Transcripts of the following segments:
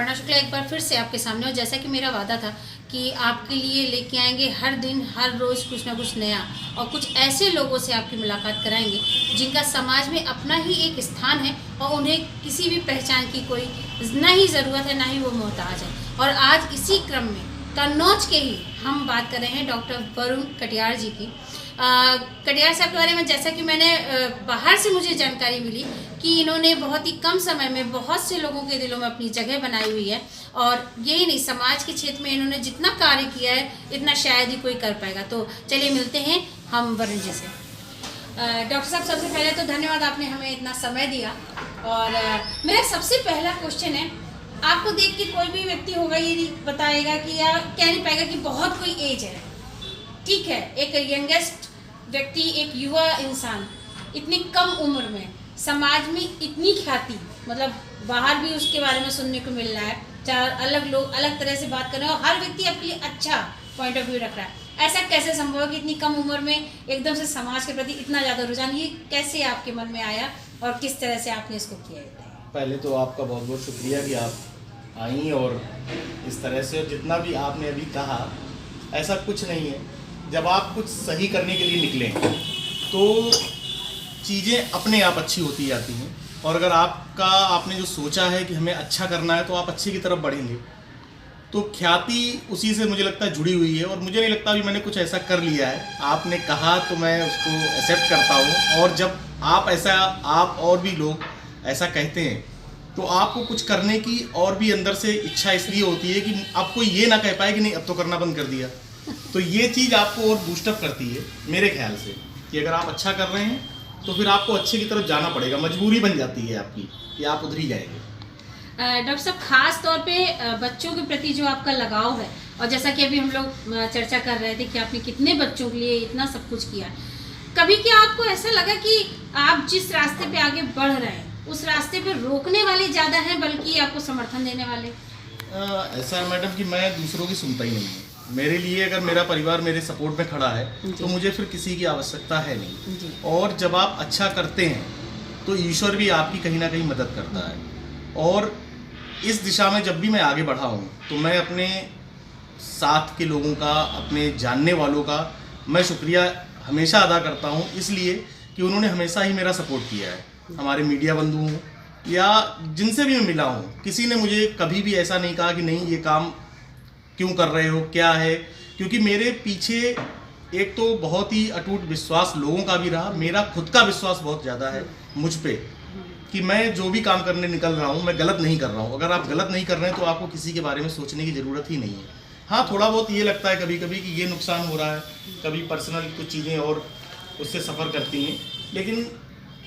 अपर्णा शुक्ला एक बार फिर से आपके सामने, और जैसा कि मेरा वादा था कि आपके लिए लेके आएंगे हर दिन हर रोज़ कुछ ना कुछ नया, और कुछ ऐसे लोगों से आपकी मुलाकात कराएंगे जिनका समाज में अपना ही एक स्थान है और उन्हें किसी भी पहचान की कोई ना ही ज़रूरत है ना ही वो मोहताज है। और आज इसी क्रम में कन्नौज के ही हम बात कर रहे हैं डॉक्टर वरुण कटियार जी की। कटियार साहब के बारे में जैसा कि मैंने बाहर से मुझे जानकारी मिली कि इन्होंने बहुत ही कम समय में बहुत से लोगों के दिलों में अपनी जगह बनाई हुई है, और यही नहीं, समाज के क्षेत्र में इन्होंने जितना कार्य किया है इतना शायद ही कोई कर पाएगा। तो चलिए मिलते हैं हम वरुण जी से। डॉक्टर साहब, सबसे पहले तो धन्यवाद, आपने हमें इतना समय दिया। और मेरा सबसे पहला क्वेश्चन है, आपको देख के कोई भी व्यक्ति होगा ये नहीं बताएगा कि या कह नहीं पाएगा कि बहुत कोई एज है, ठीक है, एक यंगेस्ट व्यक्ति, एक युवा इंसान इतनी कम उम्र में समाज में इतनी ख्याति, मतलब बाहर भी उसके बारे में सुनने को मिल रहा है, चार अलग लोग अलग तरह से बात कर रहे हैं और हर व्यक्ति आपके लिए अच्छा पॉइंट ऑफ व्यू रख रहा है। ऐसा कैसे संभव है कि इतनी कम उम्र में एकदम से समाज के प्रति इतना ज़्यादा रुझान, ये कैसे आपके मन में आया और किस तरह से आपने इसको किया? पहले तो आपका बहुत बहुत शुक्रिया कि आप आई, और इस तरह से जितना भी आपने अभी कहा ऐसा कुछ नहीं है। जब आप कुछ सही करने के लिए निकलें तो चीज़ें अपने आप अच्छी होती जाती हैं, और अगर आपने जो सोचा है कि हमें अच्छा करना है तो आप अच्छे की तरफ बढ़ेंगे। तो ख्याति उसी से मुझे लगता है जुड़ी हुई है, और मुझे नहीं लगता अभी मैंने कुछ ऐसा कर लिया है। आपने कहा तो मैं उसको एक्सेप्ट करता हूँ, और जब आप और भी लोग ऐसा कहते हैं तो आपको कुछ करने की और भी अंदर से इच्छा इसलिए होती है कि आपको ये ना कह पाए कि नहीं अब तो करना बंद कर दिया। तो ये चीज़ आपको और बूस्टअप करती है मेरे ख्याल से, कि अगर आप अच्छा कर रहे हैं तो फिर आपको अच्छे की तरफ जाना पड़ेगा, मजबूरी बन जाती है आपकी कि आप उधर ही जाएंगे। डॉक्टर साहब, खास तौर पे बच्चों के प्रति जो आपका लगाव है, और जैसा कि अभी हम लोग चर्चा कर रहे थे कि आपने कितने बच्चों के लिए इतना सब कुछ किया, कभी क्या आपको ऐसा लगा कि आप जिस रास्ते पे आगे बढ़ रहे हैं उस रास्ते पे रोकने वाले ज़्यादा हैं बल्कि आपको समर्थन देने वाले? ऐसा है मैडम कि मैं दूसरों की सुनता ही नहीं हूँ। मेरे लिए अगर मेरा परिवार मेरे सपोर्ट में खड़ा है तो मुझे फिर किसी की आवश्यकता है नहीं। और जब आप अच्छा करते हैं तो ईश्वर भी आपकी कहीं ना कहीं मदद करता है, और इस दिशा में जब भी मैं आगे बढ़ा हूँ तो मैं अपने साथ के लोगों का, अपने जानने वालों का मैं शुक्रिया हमेशा अदा करता हूँ, इसलिए कि उन्होंने हमेशा ही मेरा सपोर्ट किया है। हमारे मीडिया बंधु हों या जिनसे भी मैं मिला हूँ, किसी ने मुझे कभी भी ऐसा नहीं कहा कि नहीं ये काम क्यों कर रहे हो, क्या है, क्योंकि मेरे पीछे एक तो बहुत ही अटूट विश्वास लोगों का भी रहा, मेरा खुद का विश्वास बहुत ज़्यादा है मुझ पे कि मैं जो भी काम करने निकल रहा हूँ मैं गलत नहीं कर रहा हूँ। अगर आप गलत नहीं कर रहे हैं तो आपको किसी के बारे में सोचने की ज़रूरत ही नहीं है। हाँ, थोड़ा बहुत ये लगता है कभी कभी कि ये नुकसान हो रहा है, कभी पर्सनल कुछ चीज़ें और उससे सफ़र करती हैं, लेकिन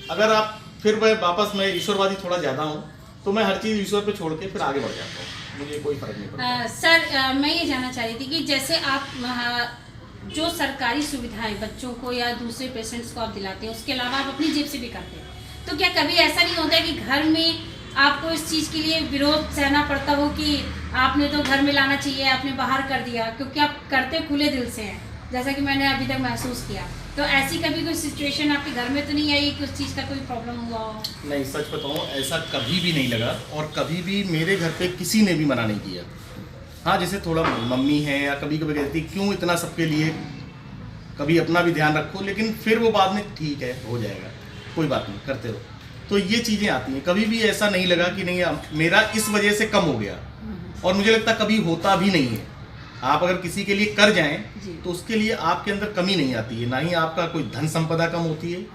अगर आप फिर वापस मैं ईश्वरवादी थोड़ा ज़्यादा हूँ तो मैं हर चीज़ ईश्वर पे छोड़ के फिर आगे बढ़ जाता हूँ, मुझे कोई फर्क नहीं पड़ता। सर, मैं ये जानना चाह रही थी कि जैसे आप जो सरकारी सुविधाएं बच्चों को या दूसरे पेशेंट्स को आप दिलाते हैं उसके अलावा आप अपनी जेब से भी करते हैं, तो क्या कभी ऐसा नहीं होता है कि घर में आपको इस चीज़ के लिए विरोध सहना पड़ता हो कि आपने तो घर में लाना चाहिए, आपने बाहर कर दिया, क्योंकि आप करते खुले दिल से हैं, जैसा कि मैंने अभी तक महसूस किया। तो ऐसी कभी कोई सिचुएशन आपके घर में तो नहीं आई कि उस चीज़ का कोई प्रॉब्लम हुआ हो? नहीं, सच बताऊँ ऐसा कभी भी नहीं लगा, और कभी भी मेरे घर पे किसी ने भी मना नहीं किया। हाँ, जैसे थोड़ा मम्मी है या कभी कभी कहती क्यों इतना सबके लिए, कभी अपना भी ध्यान रखो, लेकिन फिर वो बाद में ठीक है हो जाएगा, कोई बात नहीं, करते रहो। तो ये चीज़ें आती हैं, कभी भी ऐसा नहीं लगा कि नहीं मेरा इस वजह से कम हो गया, और मुझे लगता कभी होता भी नहीं है। आप अगर किसी के लिए कर जाएं तो उसके लिए आपके अंदर कमी नहीं आती है, ना ही आपका कोई धन संपदा कम होती है।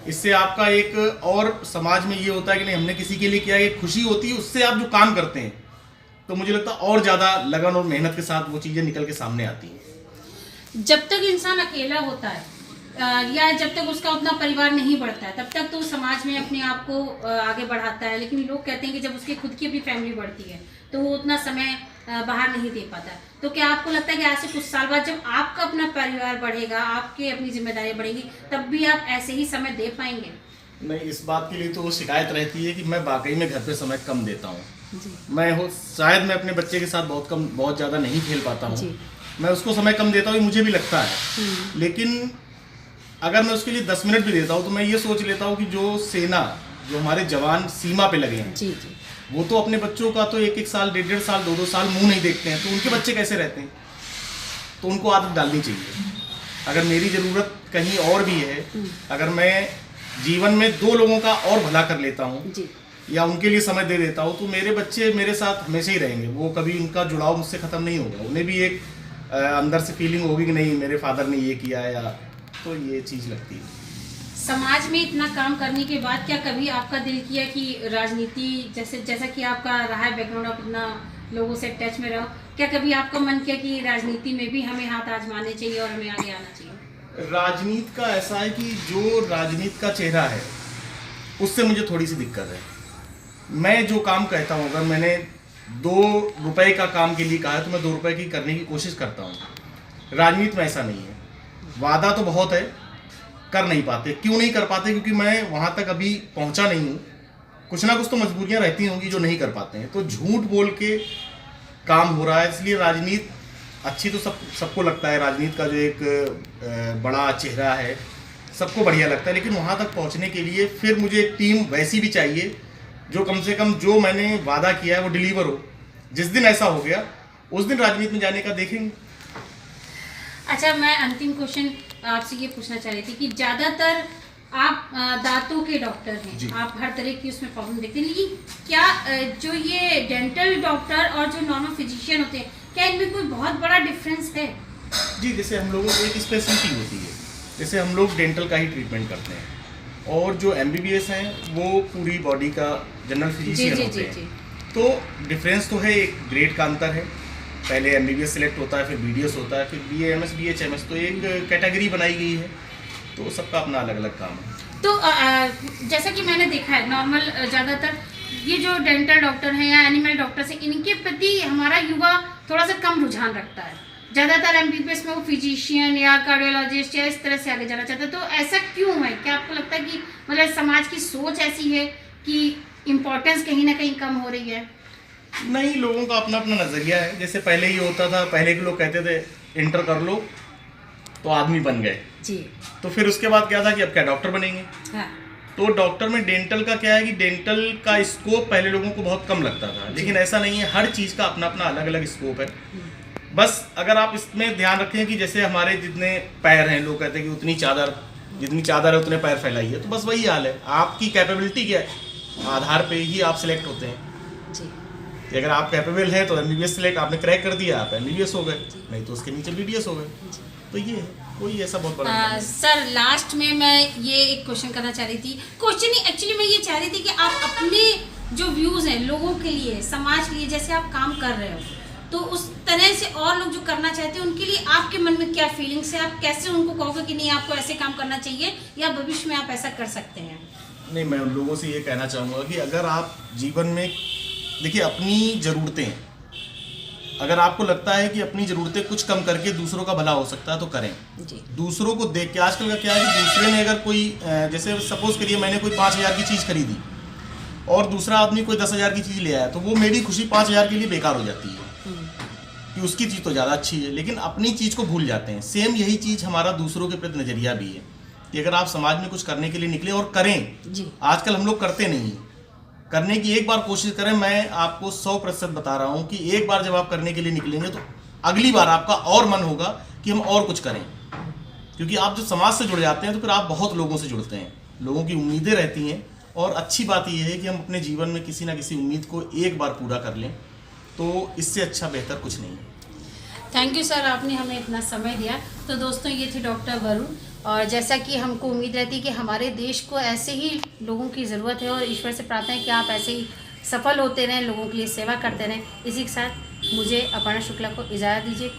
इससे आपका एक और समाज में ये होता है कि नहीं हमने किसी के लिए किया, एक खुशी होती है उससे आप जो काम करते हैं, तो मुझे लगता है और ज़्यादा लगन और मेहनत के साथ वो चीज़ें निकल के सामने आती हैं। जब तक इंसान अकेला होता है या जब तक उसका उतना परिवार नहीं बढ़ता है तब तक तो समाज में अपने आप को आगे बढ़ाता है, लेकिन लोग कहते हैं कि जब उसकी खुद की अपनी फैमिली बढ़ती है तो वो उतना समय बाहर नहीं दे पाता। तो क्या आपको लगता है कि आज से कुछ साल बाद जब आपका अपना परिवार बढ़ेगा, आपके अपनी जिम्मेदारी बढ़ेगी, तब भी आप ऐसे ही समय दे पाएंगे? नहीं, इस बात के लिए तो शिकायत रहती है कि मैं वाकई में घर पे समय कम देता हूँ। शायद मैं अपने बच्चे के साथ बहुत ज़्यादा नहीं खेल पाता हूँ, मैं उसको समय कम देता हूँ, मुझे भी लगता है। लेकिन अगर मैं उसके लिए 10 मिनट भी देता हूँ तो मैं ये सोच लेता हूँ कि जो सेना, जो हमारे जवान सीमा पे लगे हैं, वो तो अपने बच्चों का तो 1-1 साल, 1.5 साल, 2-2 साल मुंह नहीं देखते हैं, तो उनके बच्चे कैसे रहते हैं? तो उनको आदत डालनी चाहिए। अगर मेरी ज़रूरत कहीं और भी है, अगर मैं जीवन में 2 लोगों का और भला कर लेता हूँ या उनके लिए समय दे देता हूँ, तो मेरे बच्चे मेरे साथ हमेशा ही रहेंगे। वो कभी उनका जुड़ाव मुझसे ख़त्म नहीं होगा। उन्हें भी एक अंदर से फीलिंग होगी कि नहीं, मेरे फादर ने ये किया, या तो ये चीज़ लगती है। समाज में इतना काम करने के बाद क्या कभी आपका दिल किया कि राजनीति, जैसा कि आपका रहा है बैकग्राउंड, आप इतना लोगों से टच में रहो, क्या कभी आपका मन किया कि राजनीति में भी हमें हाथ आजमाने चाहिए और हमें आगे आना चाहिए? राजनीति का ऐसा है कि जो राजनीति का चेहरा है उससे मुझे थोड़ी सी दिक्कत है। मैं जो काम कहता हूँ, अगर मैंने 2 रुपए का काम के लिए कहा है तो मैं 2 रुपए की करने की कोशिश करता हूँ। राजनीति में ऐसा नहीं है। वादा तो बहुत है, कर नहीं पाते। क्यों नहीं कर पाते? क्योंकि मैं वहाँ तक अभी पहुँचा नहीं हूँ। कुछ ना कुछ तो मजबूरियाँ रहती होंगी जो नहीं कर पाते हैं, तो झूठ बोल के काम हो रहा है। इसलिए राजनीति अच्छी तो सबको लगता है, राजनीति का जो एक बड़ा चेहरा है सबको बढ़िया लगता है, लेकिन वहाँ तक पहुँचने के लिए फिर मुझे एक टीम वैसी भी चाहिए जो कम से कम जो मैंने वादा किया है वो डिलीवर हो। जिस दिन ऐसा हो गया उस दिन राजनीति में जाने का देखेंगे। अच्छा, मैं अंतिम क्वेश्चन आपसे ये पूछना चाह रही थी कि ज़्यादातर आप दांतों के डॉक्टर हैं, आप हर तरह की उसमें प्रॉब्लम देखते हैं, लेकिन क्या जो ये डेंटल डॉक्टर और जो नॉर्मल फिजिशियन होते हैं, क्या इनमें कोई बहुत बड़ा डिफरेंस है? जी, जैसे हम लोगों को एक स्पेशलिटी होती है, जैसे हम लोग डेंटल का ही ट्रीटमेंट करते हैं, और जो MBBS हैं वो पूरी बॉडी का जनरल फिजिशियन होते हैं। तो डिफरेंस तो है, एक ग्रेड का अंतर है। पहले MBBS सिलेक्ट होता है, फिर BDS होता है, फिर BAMS, BHMS, तो एक कैटेगरी बनाई गई है, तो सबका अपना अलग अलग काम है। तो जैसा कि मैंने देखा है, नॉर्मल ज़्यादातर ये जो डेंटल डॉक्टर हैं या एनिमल डॉक्टर हैं, इनके प्रति हमारा युवा थोड़ा सा कम रुझान रखता है। ज़्यादातर MBBS में वो फिजिशियन या कार्डियोलॉजिस्ट या इस तरह से आगे जाना चाहता है, तो ऐसा क्यों है? क्या आपको लगता है कि मतलब समाज की सोच ऐसी है कि इम्पोर्टेंस कहीं ना कहीं कम हो रही है? नहीं, लोगों का अपना अपना नज़रिया है। जैसे पहले ही होता था, पहले के लोग कहते थे इंटर कर लो तो आदमी बन गए जी, तो फिर उसके बाद क्या था कि अब क्या डॉक्टर बनेंगे। हाँ। तो डॉक्टर में डेंटल का क्या है कि डेंटल का स्कोप पहले लोगों को बहुत कम लगता था, लेकिन ऐसा नहीं है। हर चीज़ का अपना अपना अलग अलग स्कोप है। बस अगर आप इसमें ध्यान रखें कि जैसे हमारे जितने पैर हैं, लोग कहते हैं कि जितनी चादर है उतने पैर फैलाइए, तो बस वही हाल है। आपकी कैपेबिलिटी क्या है, आधार पे ही आप सिलेक्ट होते हैं जी। कि अगर आप कैपेबल हैं तो MBBS सिलेक्ट, आपने क्रैक कर दिया, आप MBBS हो गए, नहीं तो उसके नीचे BDS हो गए। तो ये है, कोई ऐसा बहुत बड़ा नहीं है। सर, लास्ट में मैं ये एक क्वेश्चन करना चाह रही थी। क्वेश्चन ही एक्चुअली मैं ये चाह रही थी कि आप अपने जो व्यूज़ हैं लोगों के लिए, समाज के लिए, जैसे आप काम कर रहे हो, तो उस तरह से और लोग जो करना चाहते हैं उनके लिए आपके मन में क्या फीलिंग्स है? आप कैसे उनको कहोगे कि नहीं आपको ऐसे काम करना चाहिए या भविष्य में आप ऐसा कर सकते हैं? नहीं, मैं उन लोगों से ये कहना चाहूँगा कि अगर आप जीवन में देखिए अपनी ज़रूरतें, अगर आपको लगता है कि अपनी ज़रूरतें कुछ कम करके दूसरों का भला हो सकता है तो करें जी। दूसरों को देख के, आजकल का क्या है कि दूसरे ने अगर कोई जैसे सपोज करिए मैंने कोई 5,000 की चीज़ खरीदी और दूसरा आदमी कोई 10,000 की चीज़ ले आया, तो वो मेरी खुशी 5,000 के लिए बेकार हो जाती है कि उसकी चीज़ तो ज़्यादा अच्छी है, लेकिन अपनी चीज़ को भूल जाते हैं। सेम यही चीज़ हमारा दूसरों के प्रति नज़रिया भी है कि अगर आप समाज में कुछ करने के लिए निकले और करें जी। आजकल हम लोग करते नहीं, करने की एक बार कोशिश करें। मैं आपको 100% बता रहा हूं कि एक बार जब आप करने के लिए निकलेंगे तो अगली बार आपका और मन होगा कि हम और कुछ करें, क्योंकि आप जब समाज से जुड़ जाते हैं तो फिर आप बहुत लोगों से जुड़ते हैं, लोगों की उम्मीदें रहती हैं, और अच्छी बात यह है कि हम अपने जीवन में किसी ना किसी उम्मीद को एक बार पूरा कर लें, तो इससे अच्छा बेहतर कुछ नहीं है। थैंक यू सर, आपने हमें इतना समय दिया। तो दोस्तों, ये थे डॉक्टर वरुण, और जैसा कि हमको उम्मीद रहती है कि हमारे देश को ऐसे ही लोगों की ज़रूरत है, और ईश्वर से प्रार्थना है कि आप ऐसे ही सफल होते रहें, लोगों के लिए सेवा करते रहें। इसी के साथ मुझे अपर्णा शुक्ला को इजाज़त दीजिए।